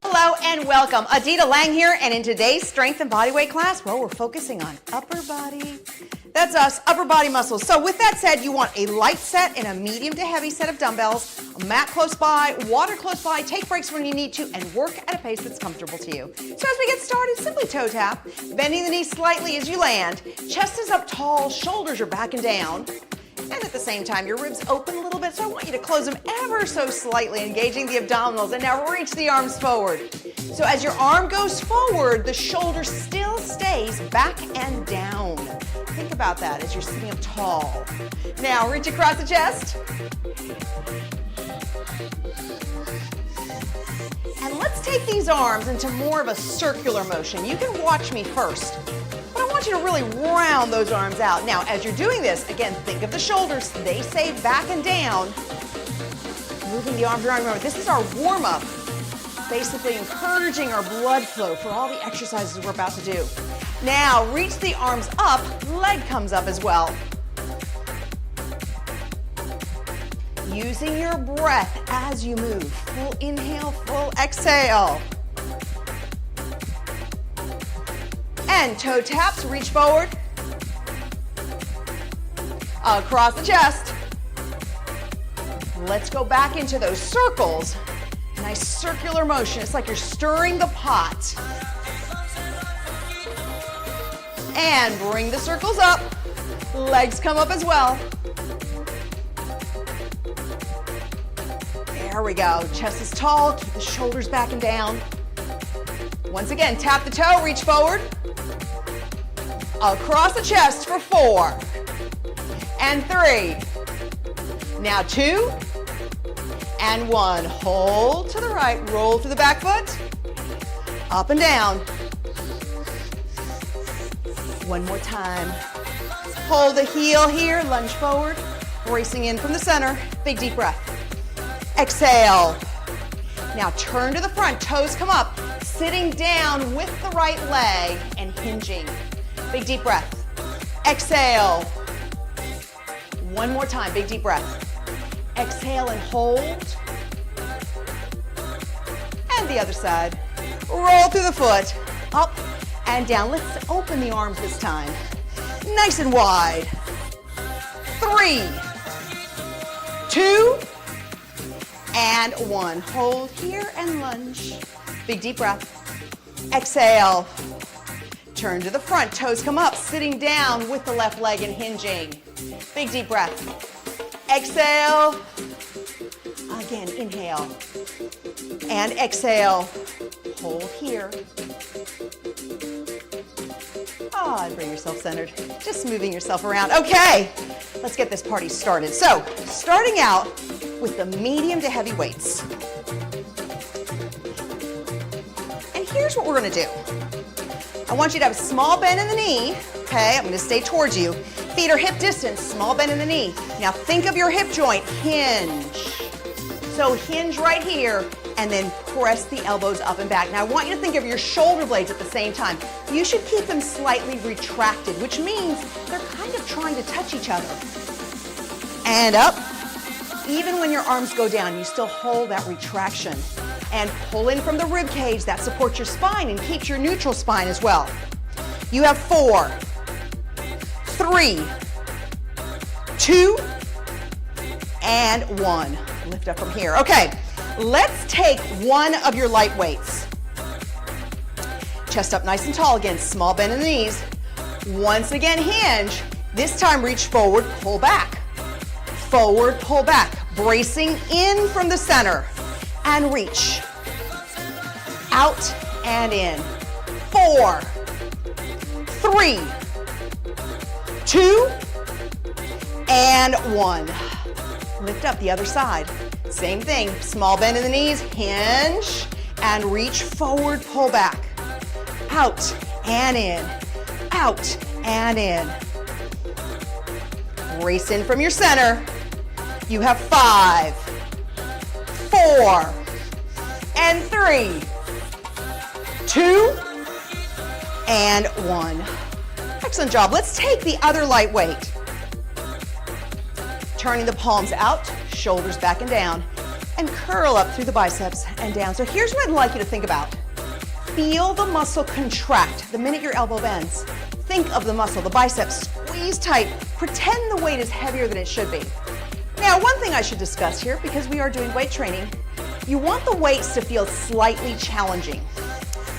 Hello and welcome. Adita Lang here, and in today's strength and bodyweight class, well, we're focusing on upper body. That's us, upper body muscles. So with that said, you want a light set and a medium to heavy set of dumbbells, a mat close by, water close by, take breaks when you need to, and work at a pace that's comfortable to you. So as we get started, simply toe tap, bending the knees slightly as you land, chest is up tall, shoulders are back and down, and at the same time, your ribs open a little bit, so I want you to close them ever so slightly, engaging the abdominals, and now reach the arms forward. So as your arm goes forward, the shoulder still stays back and down. Think about that as you're sitting up tall. Now reach across the chest. And let's take these arms into more of a circular motion. You can watch me first, but I want you to really round those arms out. Now, as you're doing this, again, think of the shoulders. They stay back and down. Moving the arms around. Remember, this is our warm-up, basically encouraging our blood flow for all the exercises we're about to do. Now, reach the arms up, leg comes up as well. Using your breath as you move. Full inhale, full exhale. And toe taps, reach forward. Across the chest. Let's go back into those circles. Nice circular motion. It's like you're stirring the pot. And bring the circles up. Legs come up as well. There we go. Chest is tall. Keep the shoulders back and down. Once again, tap the toe, reach forward. Across the chest for 4. And 3. Now 2. And 1. Hold to the right. Roll through the back foot. Up and down. One more time. Hold the heel here. Lunge forward. Bracing in from the center. Big deep breath. Exhale. Now turn to the front. Toes come up. Sitting down with the right leg and hinging. Big deep breath. Exhale. One more time. Big deep breath. Exhale and hold. And the other side. Roll through the foot. Up and down. Let's open the arms this time. Nice and wide. 3, 2, and 1. Hold here and lunge. Big deep breath. Exhale. Turn to the front. Toes come up. Sitting down with the left leg and hinging. Big deep breath. Exhale. Again, inhale. And exhale. Hold here. And bring yourself centered. Just moving yourself around. Okay, let's get this party started. So, starting out with the medium to heavy weights. And here's what we're gonna do. I want you to have a small bend in the knee. Okay, I'm gonna stay towards you. Feet are hip distance, small bend in the knee. Now think of your hip joint, hinge. So hinge right here, and then press the elbows up and back. Now I want you to think of your shoulder blades at the same time. You should keep them slightly retracted, which means they're kind of trying to touch each other. And up. Even when your arms go down, you still hold that retraction. And pull in from the rib cage. That supports your spine and keeps your neutral spine as well. You have 4, 3, 2, and 1. Lift up from here. Okay, let's take one of your light weights. Chest up nice and tall again, small bend in the knees. Once again, hinge. This time reach forward, pull back. Forward, pull back. Bracing in from the center. And reach. Out and in. 4, 3, 2, and 1. Lift up the other side. Same thing, small bend in the knees, hinge, and reach forward, pull back. Out and in, out and in. Brace in from your center. You have 5, 4, and 3, 2, and 1. Excellent job. Let's take the other light weight. Turning the palms out, shoulders back and down. and curl up through the biceps and down. So here's what I'd like you to think about. Feel the muscle contract the minute your elbow bends. Think of the muscle, the biceps, squeeze tight. Pretend the weight is heavier than it should be. Now, one thing I should discuss here, because we are doing weight training, you want the weights to feel slightly challenging.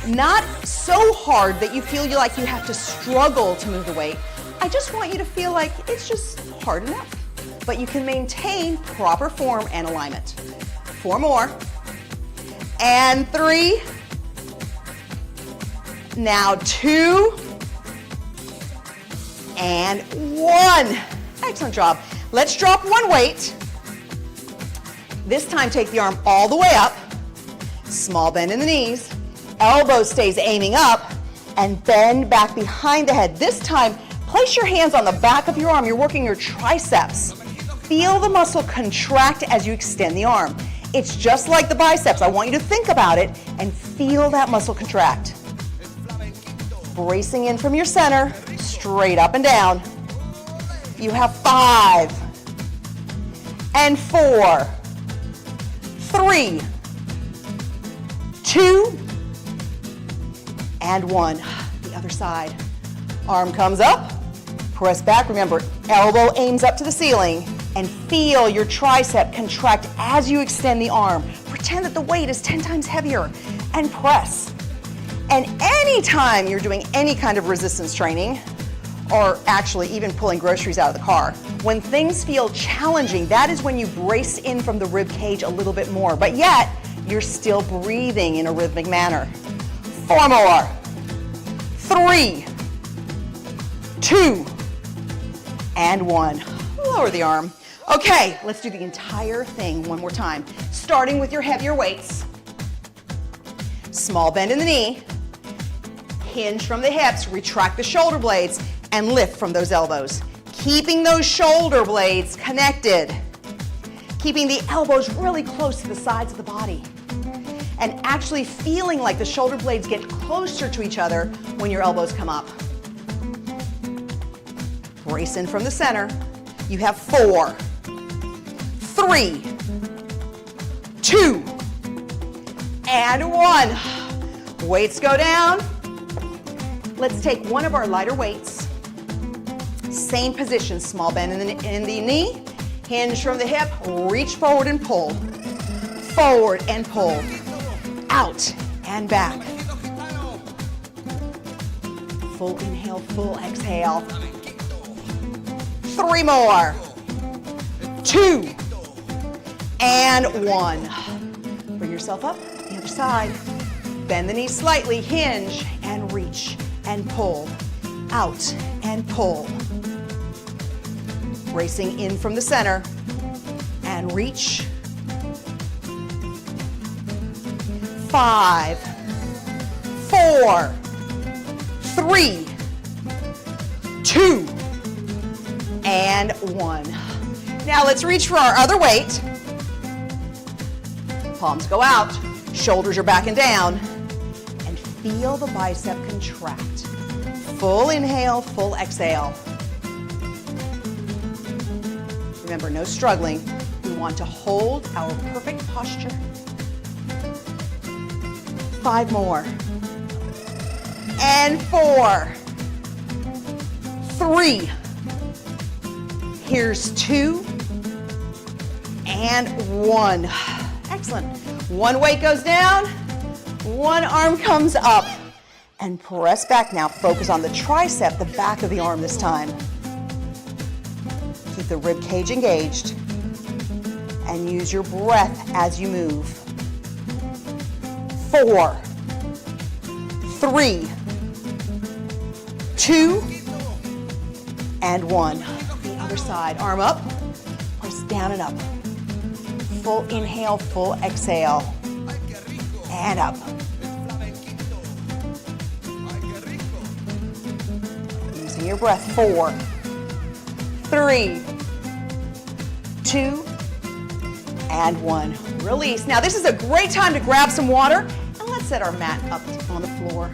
Not so hard that you feel like you have to struggle to move the weight. I just want you to feel like it's just hard enough, but you can maintain proper form and alignment. 4 more, and 3, now 2, and 1. Excellent job. Let's drop one weight. This time take the arm all the way up, small bend in the knees, elbow stays aiming up, and bend back behind the head. This time, place your hands on the back of your arm. You're working your triceps. Feel the muscle contract as you extend the arm. It's just like the biceps. I want you to think about it and feel that muscle contract. Bracing in from your center, straight up and down. You have 5, and 4, 3, 2, and 1. The other side. Arm comes up, press back. Remember, elbow aims up to the ceiling, and feel your tricep contract as you extend the arm. Pretend that the weight is 10 times heavier, and press. And anytime you're doing any kind of resistance training, or actually even pulling groceries out of the car, when things feel challenging, that is when you brace in from the rib cage a little bit more, but yet you're still breathing in a rhythmic manner. 4 more, 3, 2, and 1. Lower the arm. Okay, let's do the entire thing one more time, starting with your heavier weights. Small bend in the knee, hinge from the hips, retract the shoulder blades, and lift from those elbows. Keeping those shoulder blades connected. Keeping the elbows really close to the sides of the body. And actually feeling like the shoulder blades get closer to each other when your elbows come up. Brace in from the center. You have 4, 3, 2, and 1. Weights go down. Let's take one of our lighter weights. Same position, small bend in the knee, hinge from the hip, reach forward and pull. Forward and pull. Out and back. Full inhale, full exhale. 3 more. 2, and 1. Bring yourself up, the other side. Bend the knees slightly, hinge, and reach, and pull. Out, and pull. Bracing in from the center, and reach. 5, 4, 3, 2, and 1. Now let's reach for our other weight. Palms go out, shoulders are back and down, and feel the bicep contract. Full inhale, full exhale. Remember, no struggling. We want to hold our perfect posture. 5 more. And 4, 3. Here's 2, and 1. Excellent. One weight goes down, one arm comes up, and press back now. Focus on the tricep, the back of the arm this time. Keep the rib cage engaged, and use your breath as you move. 4, 3, 2, and 1. The other side, arm up, press down and up. Full inhale, full exhale, and up. Using your breath. 4, 3, 2, and 1. Release. Now this is a great time to grab some water, and let's set our mat up on the floor.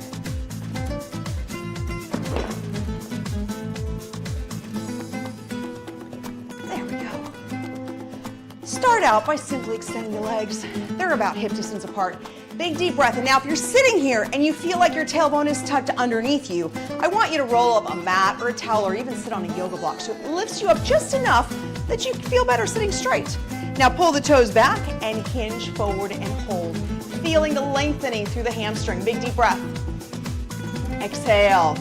Start out by simply extending the legs. They're about hip distance apart. Big deep breath. And now if you're sitting here and you feel like your tailbone is tucked underneath you, I want you to roll up a mat or a towel or even sit on a yoga block so it lifts you up just enough that you feel better sitting straight. Now pull the toes back and hinge forward and hold. Feeling the lengthening through the hamstring. Big deep breath. Exhale.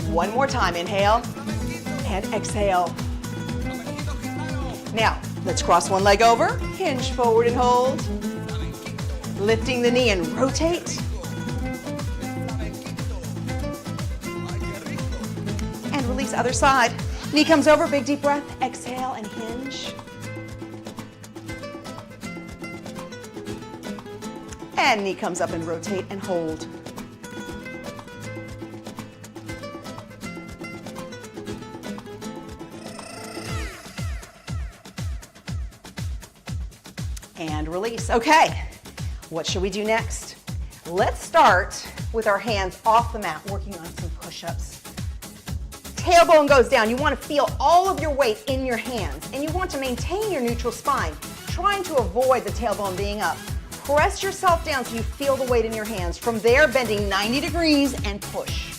One more time. Inhale and exhale. Now, let's cross one leg over, hinge forward and hold. Lifting the knee and rotate. And release other side. Knee comes over, big deep breath, exhale and hinge. And knee comes up and rotate and hold. And release. Okay, what should we do next? Let's start with our hands off the mat, working on some push-ups. Tailbone goes down. You want to feel all of your weight in your hands, and you want to maintain your neutral spine, trying to avoid the tailbone being up. Press yourself down so you feel the weight in your hands. From there, bending 90 degrees and push.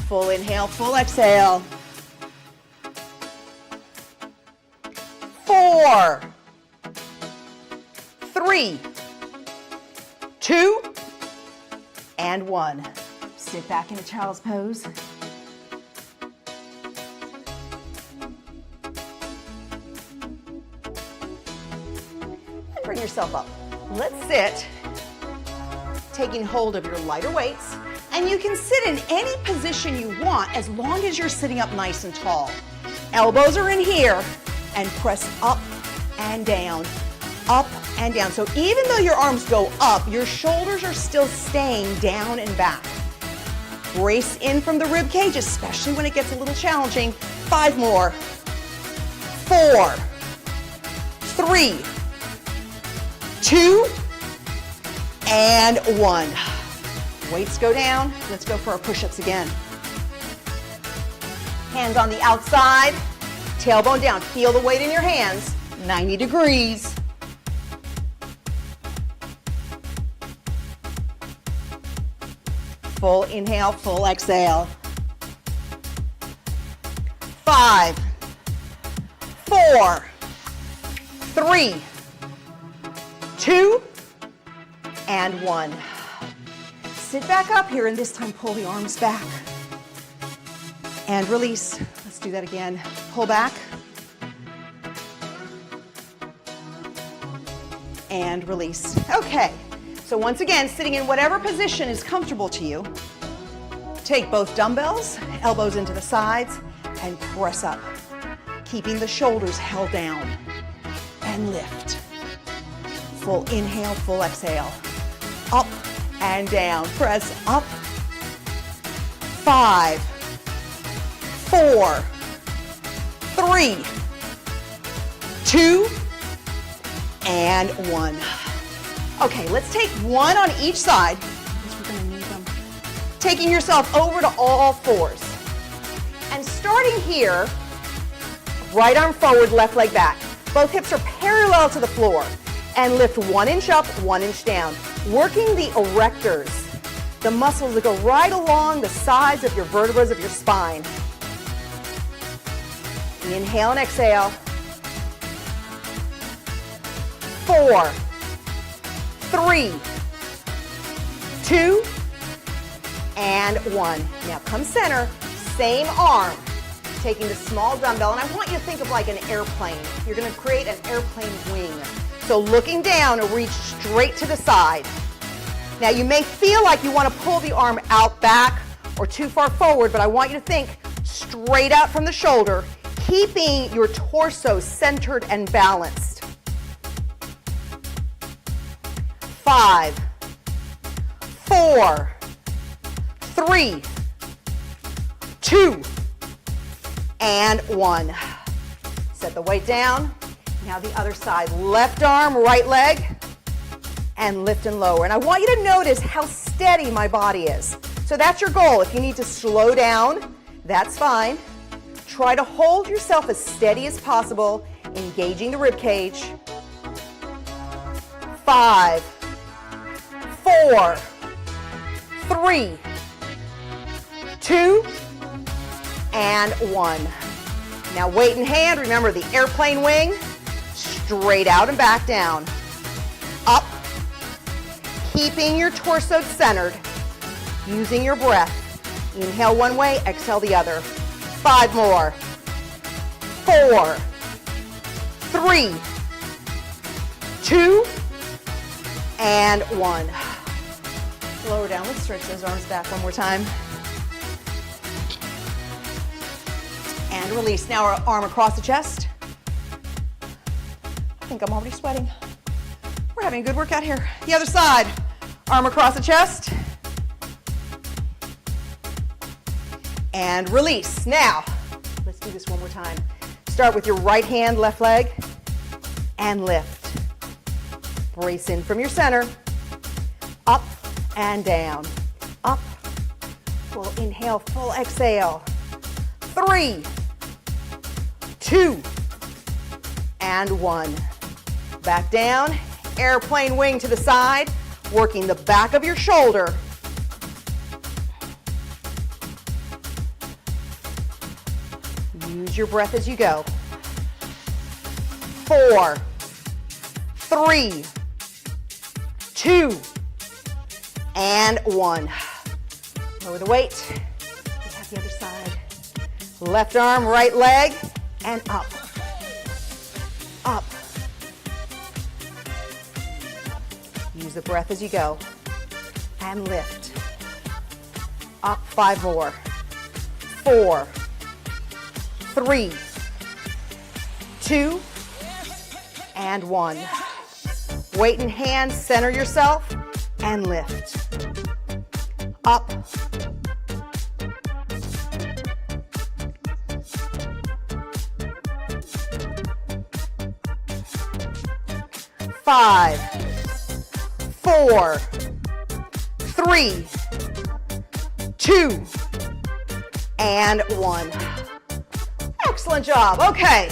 Full inhale, full exhale. 4, 3, 2, and 1. Sit back in a child's pose. And bring yourself up. Let's sit, taking hold of your lighter weights, and you can sit in any position you want as long as you're sitting up nice and tall. Elbows are in here. And press up and down, up and down. So even though your arms go up, your shoulders are still staying down and back. Brace in from the rib cage, especially when it gets a little challenging. 5 more. 4, 3, 2, and 1. Weights go down. Let's go for our push-ups again. Hands on the outside. Tailbone down, feel the weight in your hands, 90 degrees. Full inhale, full exhale. 5, 4, 3, 2, and 1. Sit back up here and this time pull the arms back. And release. Let's do that again. Pull back. And release. Okay, so once again, sitting in whatever position is comfortable to you. Take both dumbbells, elbows into the sides, and press up. Keeping the shoulders held down. And lift. Full inhale, full exhale. Up and down. Press up. 5, 4, 3, 2, and 1. Okay, let's take one on each side, because we're gonna need them. Taking yourself over to all fours. And starting here, right arm forward, left leg back. Both hips are parallel to the floor. And lift 1 inch up, 1 inch down. Working the erectors, the muscles that go right along the sides of your vertebrae of your spine. Inhale and exhale. 4, 3, 2, and 1. Now come center, same arm, taking the small dumbbell, and I want you to think of like an airplane. You're gonna create an airplane wing. So looking down, reach straight to the side. Now you may feel like you want to pull the arm out back or too far forward, but I want you to think straight out from the shoulder, keeping your torso centered and balanced. 5, 4, 3, 2, and 1. Set the weight down. Now the other side, left arm, right leg, and lift and lower. And I want you to notice how steady my body is. So that's your goal. If you need to slow down, that's fine. Try to hold yourself as steady as possible, engaging the rib cage. 5, 4, 3, 2, and 1. Now weight in hand, remember the airplane wing, straight out and back down. Up, keeping your torso centered, using your breath. Inhale one way, exhale the other. 5 more. 4, 3, 2, and 1. Lower down. Let's stretch those arms back one more time. And release. Now our arm across the chest. I think I'm already sweating. We're having a good workout here. The other side. Arm across the chest. And release. Now, let's do this one more time. Start with your right hand, left leg, and lift. Brace in from your center. Up and down. Up. Full inhale, full exhale. 3, 2, and 1. Back down. Airplane wing to the side, working the back of your shoulder. Use your breath as you go. 4, 3, 2, and 1. Lower the weight. We have the other side. Left arm, right leg, and up. Up. Use the breath as you go. And lift. Up. 5 more. 4, 3, 2, and 1. Weight in hand, center yourself, and lift. Up. 5, 4, 3, 2, and 1. Excellent job. Okay,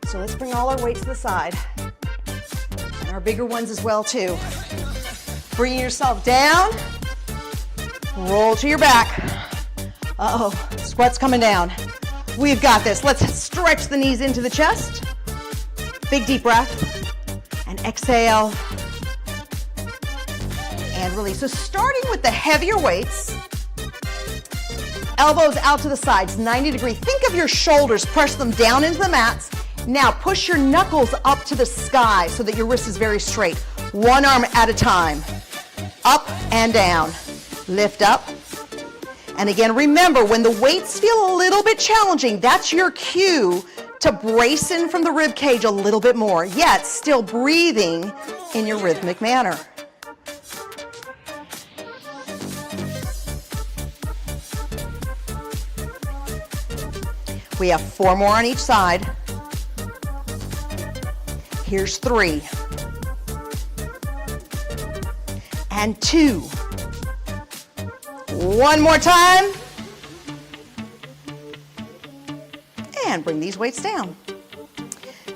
so let's bring all our weight to the side. And our bigger ones as well too. Bring yourself down. Roll to your back. Uh-oh, sweat's coming down. We've got this. Let's stretch the knees into the chest. Big deep breath. And exhale. And release. So starting with the heavier weights. Elbows out to the sides, 90 degree. Think of your shoulders, press them down into the mats. Now push your knuckles up to the sky so that your wrist is very straight. One arm at a time. Up and down. Lift up. And again, remember, when the weights feel a little bit challenging, that's your cue to brace in from the rib cage a little bit more, yet still breathing in your rhythmic manner. We have 4 more on each side. Here's 3. And 2. One more time. And bring these weights down.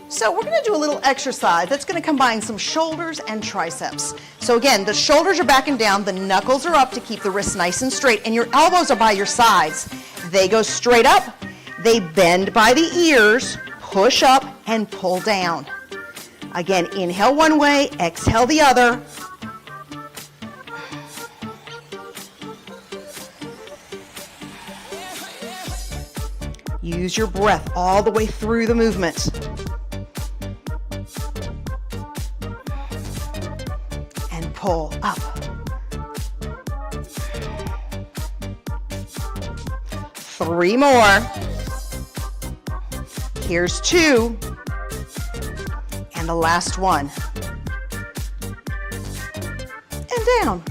So we're going to do a little exercise that's going to combine some shoulders and triceps. So again, the shoulders are back and down, the knuckles are up to keep the wrists nice and straight, and your elbows are by your sides. They go straight up. They bend by the ears, push up, and pull down. Again, inhale one way, exhale the other. Use your breath all the way through the movement. And pull up. 3 more. Here's 2. And the last one. And down.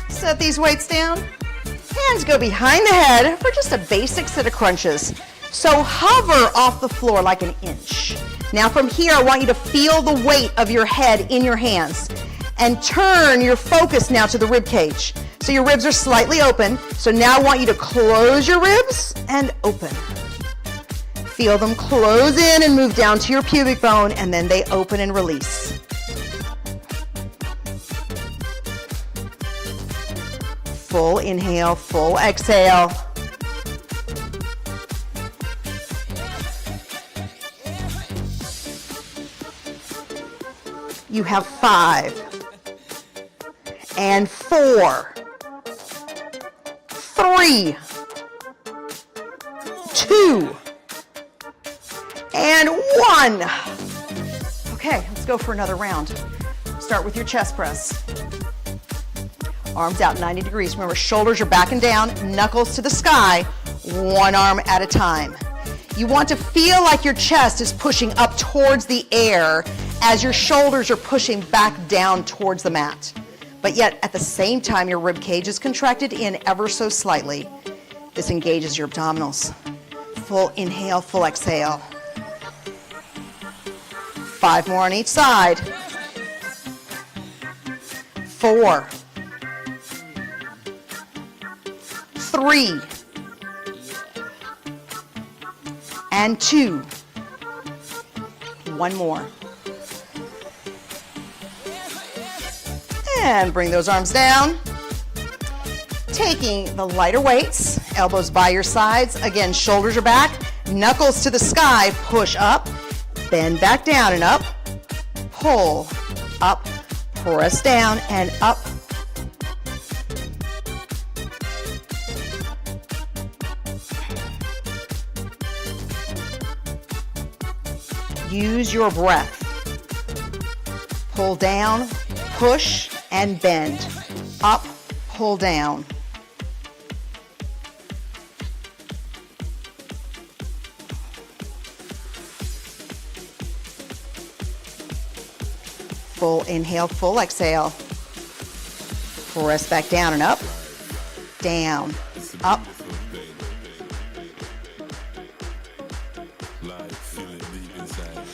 Set these weights down. Hands go behind the head for just a basic set of crunches. So hover off the floor like an inch. Now from here, I want you to feel the weight of your head in your hands. And turn your focus now to the rib cage. So your ribs are slightly open. So now I want you to close your ribs and open. Feel them close in and move down to your pubic bone, and then they open and release. Full inhale, full exhale. You have 5 and 4, 3, 2, and 1. Okay, let's go for another round. Start with your chest press. Arms out 90 degrees. Remember, shoulders are back and down, knuckles to the sky, one arm at a time. You want to feel like your chest is pushing up towards the air as your shoulders are pushing back down towards the mat. But yet, at the same time, your rib cage is contracted in ever so slightly. This engages your abdominals. Full inhale, full exhale. 5 more on each side. 4, 3, and 2. 1 more. And bring those arms down. Taking the lighter weights, elbows by your sides. Again, shoulders are back, knuckles to the sky, push up, bend back down and up, pull, up, press down and up. Use your breath. Pull down, push, and bend. Up, pull down. Full inhale, full exhale. Press back down and up, down, up.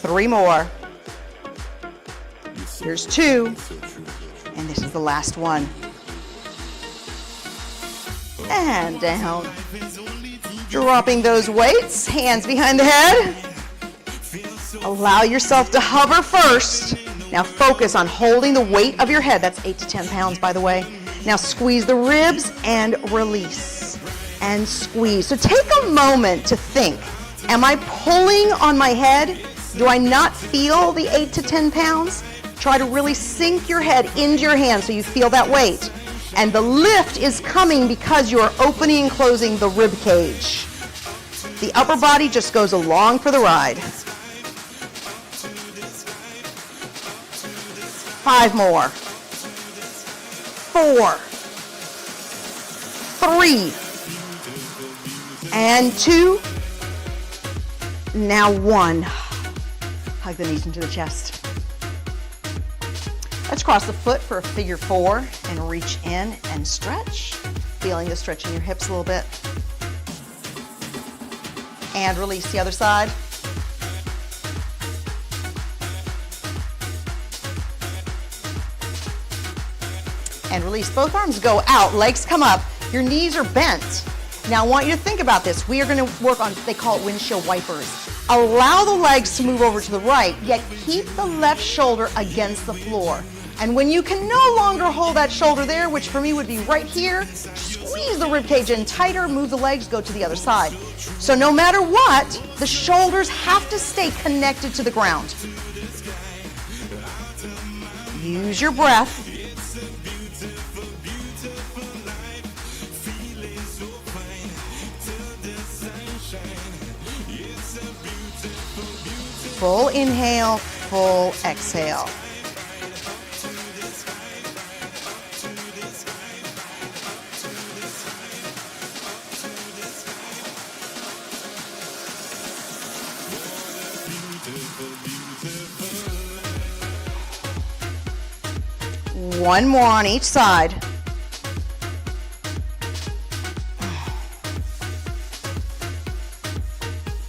Three more. Here's 2. And this is the last one. And down. Dropping those weights, hands behind the head. Allow yourself to hover first. Now focus on holding the weight of your head. That's 8 to 10 pounds, by the way. Now squeeze the ribs and release. And squeeze. So take a moment to think. Am I pulling on my head? Do I not feel the 8 to 10 pounds? Try to really sink your head into your hands so you feel that weight. And the lift is coming because you are opening and closing the rib cage. The upper body just goes along for the ride. 5 more. 4, 3, and 2. Now 1. Hug the knees into the chest. Let's cross the foot for a figure 4 and reach in and stretch. Feeling the stretch in your hips a little bit. And release the other side. And release. Both arms go out, legs come up, your knees are bent. Now I want you to think about this. We are going to work on, they call it windshield wipers. Allow the legs to move over to the right, yet keep the left shoulder against the floor. And when you can no longer hold that shoulder there, which for me would be right here, squeeze the rib cage in tighter, move the legs, go to the other side. So no matter what, the shoulders have to stay connected to the ground. Use your breath. Full inhale, full exhale. One more on each side.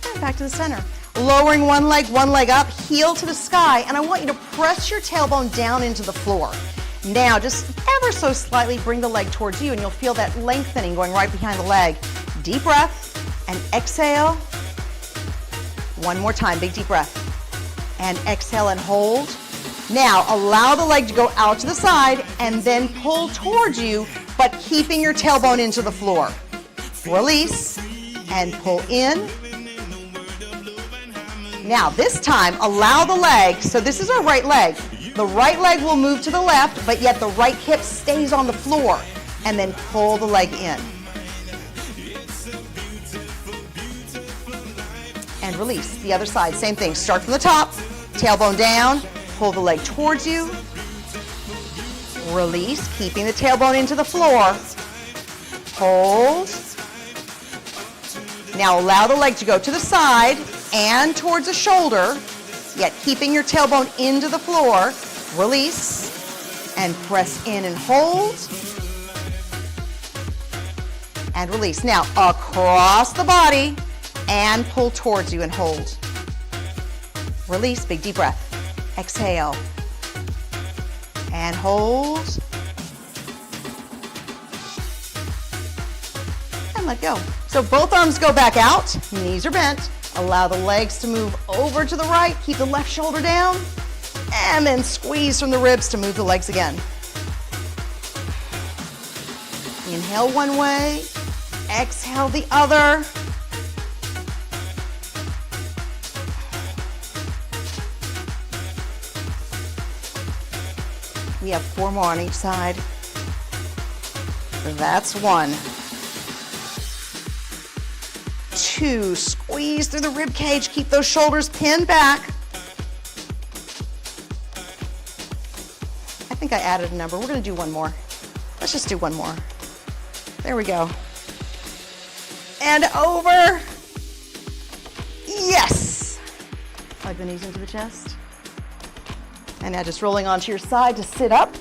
And back to the center. Lowering one leg up, heel to the sky, and I want you to press your tailbone down into the floor. Now, just ever so slightly bring the leg towards you and you'll feel that lengthening going right behind the leg. Deep breath and exhale. One more time, big deep breath. And exhale and hold. Now, allow the leg to go out to the side and then pull towards you, but keeping your tailbone into the floor. Release and pull in. Now, this time, allow the leg, so this is our right leg. The right leg will move to the left, but yet the right hip stays on the floor. And then pull the leg in. And release. The other side, same thing. Start from the top, tailbone down, pull the leg towards you. Release, keeping the tailbone into the floor. Hold. Now allow the leg to go to the side and towards the shoulder, yet keeping your tailbone into the floor. Release and press in and hold. And release. Now across the body and pull towards you and hold. Release, big deep breath. Exhale. And hold. And let go. So both arms go back out, knees are bent. Allow the legs to move over to the right, keep the left shoulder down, and then squeeze from the ribs to move the legs again. Inhale one way, exhale the other. We have 4 more on each side. That's 1. 2, squeeze through the rib cage, keep those shoulders pinned back. I think I added a number. We're going to do 1 more. Let's just do 1 more. There we go. And over. Yes. Slide the knees into the chest. And now just rolling onto your side to sit up.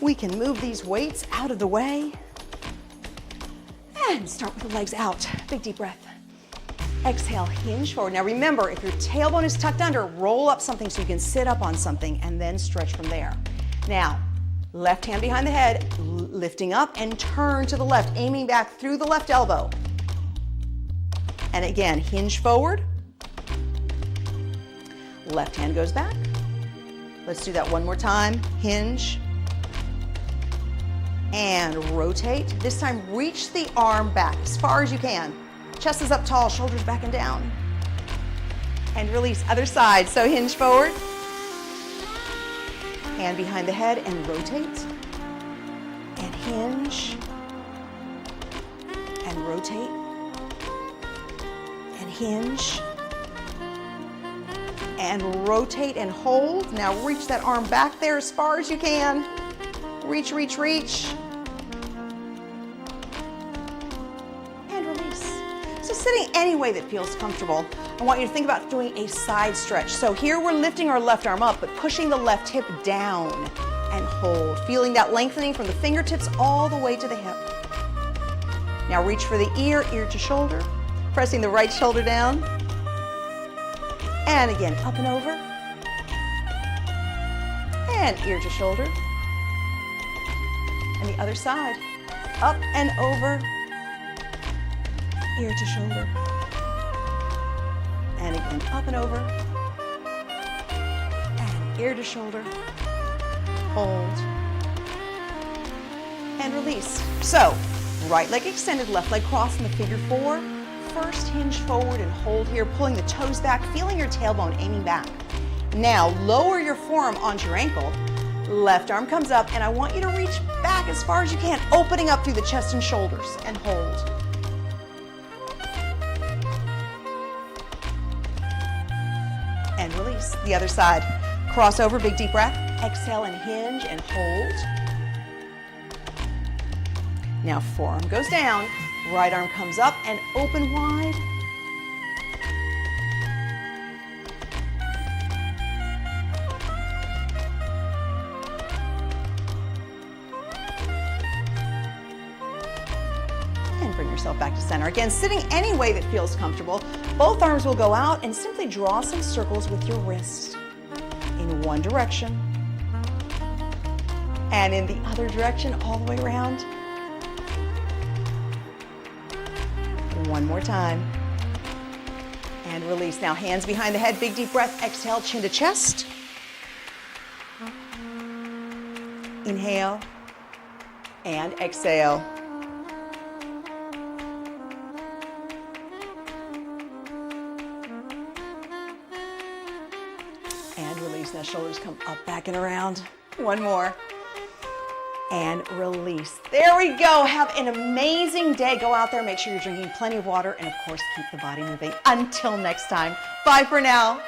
We can move these weights out of the way. And start with the legs out. Big deep breath. Exhale, hinge forward. Now remember, if your tailbone is tucked under, roll up something so you can sit up on something and then stretch from there. Now, left hand behind the head, lifting up and turn to the left, aiming back through the left elbow. And again, hinge forward. Left hand goes back. Let's do that 1 more time. Hinge. And rotate. This time, reach the arm back as far as you can. Chest is up tall, shoulders back and down. And release, other side. So hinge forward. Hand behind the head and rotate. And hinge. And rotate. And hinge. And rotate and hold. Now reach that arm back there as far as you can. Reach, reach, reach. And release. So sitting any way that feels comfortable, I want you to think about doing a side stretch. So here we're lifting our left arm up, but pushing the left hip down and hold. Feeling that lengthening from the fingertips all the way to the hip. Now reach for the ear, ear to shoulder. Pressing the right shoulder down. And again, up and over. And ear to shoulder. And the other side. Up and over. Ear to shoulder. And again, up and over. And ear to shoulder. Hold. And release. So, right leg extended, left leg crossed in the figure 4. First hinge forward and hold here, pulling the toes back, feeling your tailbone aiming back. Now lower your forearm onto your ankle. Left arm comes up and I want you to reach back as far as you can, opening up through the chest and shoulders and hold. And release. The other side. Cross over, big deep breath. Exhale and hinge and hold. Now forearm goes down. Right arm comes up and open wide. And bring yourself back to center. Again, sitting any way that feels comfortable. Both arms will go out and simply draw some circles with your wrists in one direction. And in the other direction, all the way around. One more time. And release. Now hands behind the head, big deep breath. Exhale, chin to chest. Inhale and exhale. And release. Now shoulders come up, back and around. One more. And release. There we go. Have an amazing day. Go out there, make sure you're drinking plenty of water, and of course, keep the body moving. Until next time, bye for now.